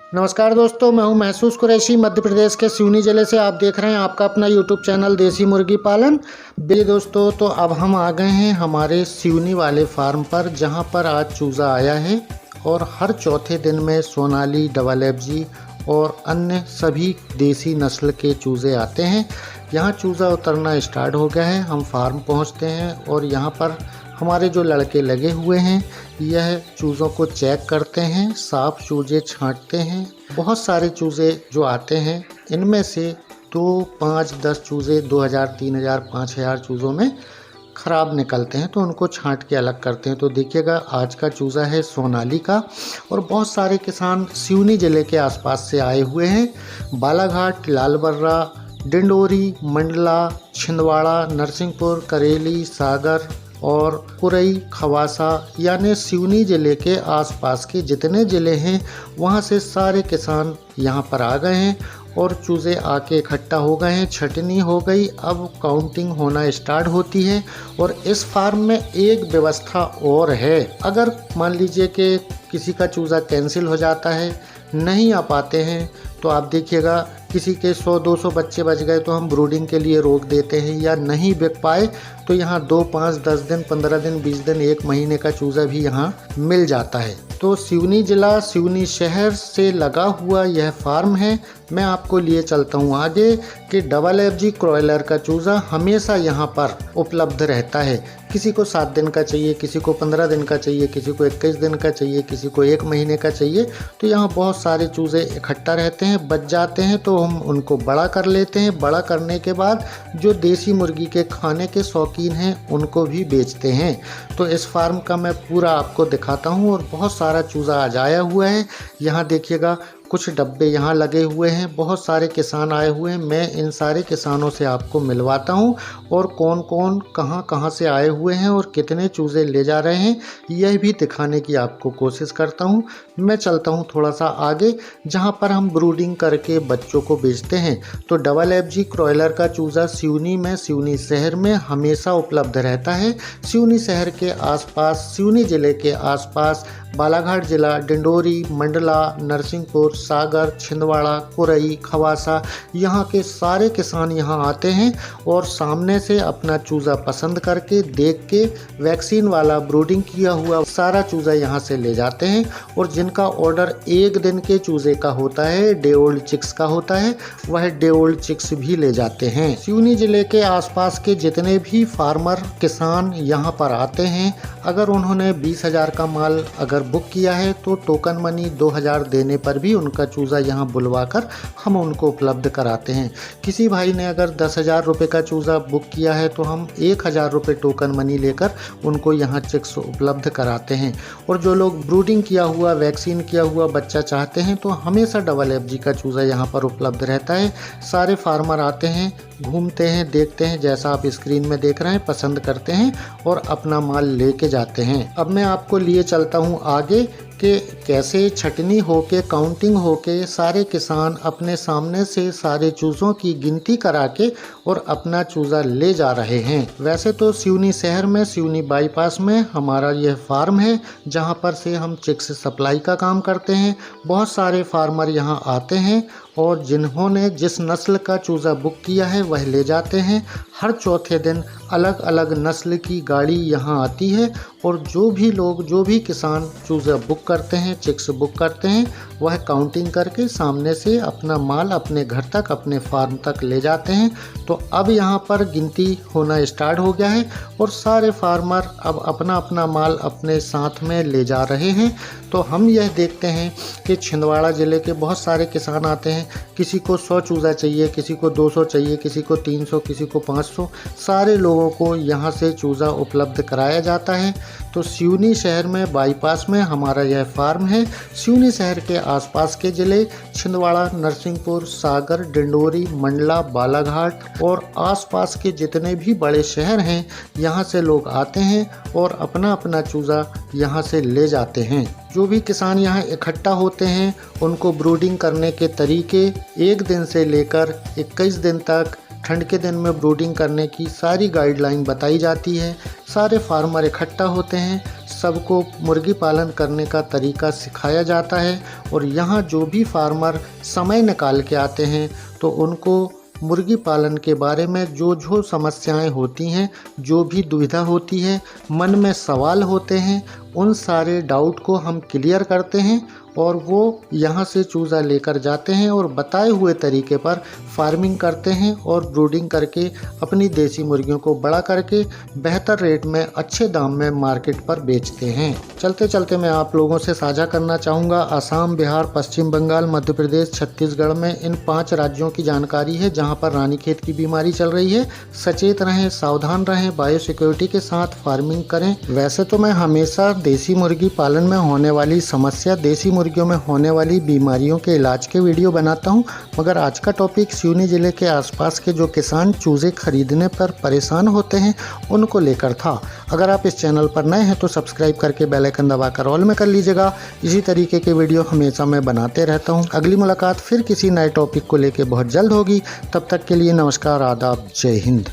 नमस्कार दोस्तों, मैं हूं महसूस कुरैशी मध्य प्रदेश के सिवनी ज़िले से। आप देख रहे हैं आपका अपना यूट्यूब चैनल देसी मुर्गी पालन। दोस्तों, तो अब हम आ गए हैं हमारे सिवनी वाले फार्म पर, जहां पर आज चूज़ा आया है और हर चौथे दिन में सोनाली, डबल एफजी और अन्य सभी देसी नस्ल के चूज़े आते हैं। यहाँ चूज़ा उतरना स्टार्ट हो गया है। हम फार्म पहुँचते हैं और यहाँ पर हमारे जो लड़के लगे हुए हैं यह चूज़ों को चेक करते हैं, साफ चूज़े छांटते हैं। बहुत सारे चूज़े जो आते हैं इनमें से 2, 5, 10 चूज़े 2000, 3000, 5000 चूज़ों में ख़राब निकलते हैं, तो उनको छांट के अलग करते हैं। तो देखिएगा, आज का चूज़ा है सोनाली का और बहुत सारे किसान सिवनी ज़िले के आसपास से आए हुए हैं। बालाघाट, लालबर्रा, डिंडोरी, मंडला, छिंदवाड़ा, नरसिंहपुर, करेली, सागर और कुरई, खवासा यानी सिवनी ज़िले के आसपास के जितने ज़िले हैं वहाँ से सारे किसान यहाँ पर आ गए हैं और चूज़े आके इकट्ठा हो गए हैं। छटनी हो गई, अब काउंटिंग होना स्टार्ट होती है। और इस फार्म में एक व्यवस्था और है, अगर मान लीजिए कि किसी का चूज़ा कैंसिल हो जाता है, नहीं आ पाते हैं, तो आप देखिएगा किसी के 100-200 बच्चे बच गए तो हम ब्रूडिंग के लिए रोक देते हैं, या नहीं बिक पाए तो यहाँ 2, 5, 10 दिन, 15 दिन, 20 दिन, 1 महीने का चूज़ा भी यहाँ मिल जाता है। तो सिवनी जिला, सिवनी शहर से लगा हुआ यह फार्म है। मैं आपको लिए चलता हूँ आगे कि डबल एफजी क्रॉयलर का चूज़ा हमेशा यहाँ पर उपलब्ध रहता है। किसी को 7 दिन का चाहिए, किसी को 15 दिन का चाहिए, किसी को 21 दिन का चाहिए, किसी को 1 महीने का चाहिए। तो यहाँ बहुत सारे चूज़े इकट्ठा रहते हैं, बच जाते हैं तो हम उनको बड़ा कर लेते हैं। बड़ा करने के बाद जो देसी मुर्गी के खाने के शौकीन हैं उनको भी बेचते हैं। तो इस फार्म का मैं पूरा आपको दिखाता हूँ और बहुत सारा चूज़ा आज आया हुआ है। यहाँ देखिएगा, कुछ डब्बे यहाँ लगे हुए हैं, बहुत सारे किसान आए हुए हैं। मैं इन सारे किसानों से आपको मिलवाता हूँ और कौन कौन कहाँ कहाँ से आए हुए हैं और कितने चूज़े ले जा रहे हैं यह भी दिखाने की आपको कोशिश करता हूँ। मैं चलता हूँ थोड़ा सा आगे, जहाँ पर हम ब्रूडिंग करके बच्चों को बेचते हैं। तो डबल एफजी क्रॉयलर का चूज़ा सिवनी में, सिवनी शहर में हमेशा उपलब्ध रहता है। सिवनी शहर के आसपास, सिवनी ज़िले के आसपास बालाघाट ज़िला, डिंडोरी, मंडला, नरसिंहपुर, सागर, छिंदवाड़ा, कुरई, खवासा, यहाँ के सारे किसान यहाँ आते हैं और सामने से अपना चूज़ा पसंद करके, देख के, वैक्सीन वाला ब्रूडिंग किया हुआ सारा चूज़ा यहाँ से ले जाते हैं। और जिनका ऑर्डर 1 दिन के चूज़े का होता है, डे ओल्ड चिक्स का होता है, वह डे ओल्ड चिक्स भी ले जाते हैं। सिवनी ज़िले के आसपास के जितने भी फार्मर किसान यहाँ पर आते हैं, अगर उन्होंने 20,000 का माल अगर बुक किया है तो टोकन मनी 2000 देने पर भी उनका चूज़ा यहाँ बुलवाकर हम उनको उपलब्ध कराते हैं। किसी भाई ने अगर 10,000 रुपये का चूज़ा बुक किया है तो हम 1,000 रुपये टोकन मनी लेकर उनको यहाँ चिक्स उपलब्ध कराते हैं। और जो लोग ब्रूडिंग किया हुआ, वैक्सीन किया हुआ बच्चा चाहते हैं तो हमेशा डबल एफजी का चूज़ा यहाँ पर उपलब्ध रहता है। सारे फार्मर आते हैं, घूमते हैं, देखते हैं, जैसा आप स्क्रीन में देख रहे हैं, पसंद करते हैं और अपना माल लेके जाते हैं। अब मैं आपको लिए चलता हूँ आगे कि कैसे छटनी होके, काउंटिंग होके सारे किसान अपने सामने से सारे चूज़ों की गिनती करा के और अपना चूज़ा ले जा रहे हैं। वैसे तो सिवनी शहर में, सिवनी बाईपास में हमारा यह फार्म है, जहां पर से हम चिक्स सप्लाई का काम करते हैं। बहुत सारे फार्मर यहां आते हैं और जिन्होंने जिस नस्ल का चूज़ा बुक किया है वह ले जाते हैं। हर चौथे दिन अलग अलग नस्ल की गाड़ी यहाँ आती है और जो भी लोग, जो भी किसान चूज़ा बुक करते हैं, चिक्स बुक करते हैं, वह काउंटिंग करके सामने से अपना माल अपने घर तक, अपने फार्म तक ले जाते हैं। तो अब यहाँ पर गिनती होना स्टार्ट हो गया है और सारे फार्मर अब अपना अपना माल अपने साथ में ले जा रहे हैं। तो हम यह देखते हैं कि छिंदवाड़ा ज़िले के बहुत सारे किसान आते हैं। किसी को 100 चूज़ा चाहिए, किसी को 200 चाहिए, किसी को 300, किसी को 500। सारे लोगों को यहाँ से चूज़ा उपलब्ध कराया जाता है। तो सिवनी शहर में बाईपास में हमारा यह फार्म है। सिवनी शहर के आसपास के ज़िले छिंदवाड़ा, नरसिंहपुर, सागर, डिंडोरी, मंडला, बालाघाट और आसपास के जितने भी बड़े शहर हैं, यहाँ से लोग आते हैं और अपना अपना चूज़ा यहाँ से ले जाते हैं। जो भी किसान यहाँ इकट्ठा होते हैं उनको ब्रूडिंग करने के तरीके 1 दिन से लेकर 21 दिन तक, ठंड के दिन में ब्रूडिंग करने की सारी गाइडलाइन बताई जाती है। सारे फार्मर इकट्ठा होते हैं, सबको मुर्गी पालन करने का तरीका सिखाया जाता है। और यहाँ जो भी फार्मर समय निकाल के आते हैं तो उनको मुर्गी पालन के बारे में जो समस्याएं होती हैं, जो भी दुविधा होती है, मन में सवाल होते हैं, उन सारे डाउट को हम क्लियर करते हैं और वो यहाँ से चूज़ा लेकर जाते हैं और बताए हुए तरीके पर फार्मिंग करते हैं और ब्रूडिंग करके अपनी देसी मुर्गियों को बड़ा करके बेहतर रेट में अच्छे दाम में मार्केट पर बेचते हैं। चलते चलते मैं आप लोगों से साझा करना चाहूँगा असम, बिहार, पश्चिम बंगाल, मध्य प्रदेश, छत्तीसगढ़ में इन 5 राज्यों की जानकारी है जहाँ पर रानीखेत की बीमारी चल रही है। सचेत रहें, सावधान रहें, बायोसिक्योरिटी के साथ फार्मिंग करें। वैसे तो मैं हमेशा देसी मुर्गी पालन में होने वाली समस्या, देसी मुर्गियों में होने वाली बीमारियों के इलाज के वीडियो बनाता हूं, मगर आज का टॉपिक सिवनी जिले के आसपास के जो किसान चूजे खरीदने पर परेशान होते हैं उनको लेकर था। अगर आप इस चैनल पर नए हैं तो सब्सक्राइब करके बेल आइकन दबाकर ऑल में कर लीजिएगा। इसी तरीके के वीडियो हमेशा मैं बनाते रहता हूं। अगली मुलाकात फिर किसी नए टॉपिक को लेकर बहुत जल्द होगी। तब तक के लिए नमस्कार, आदाब, जय हिंद।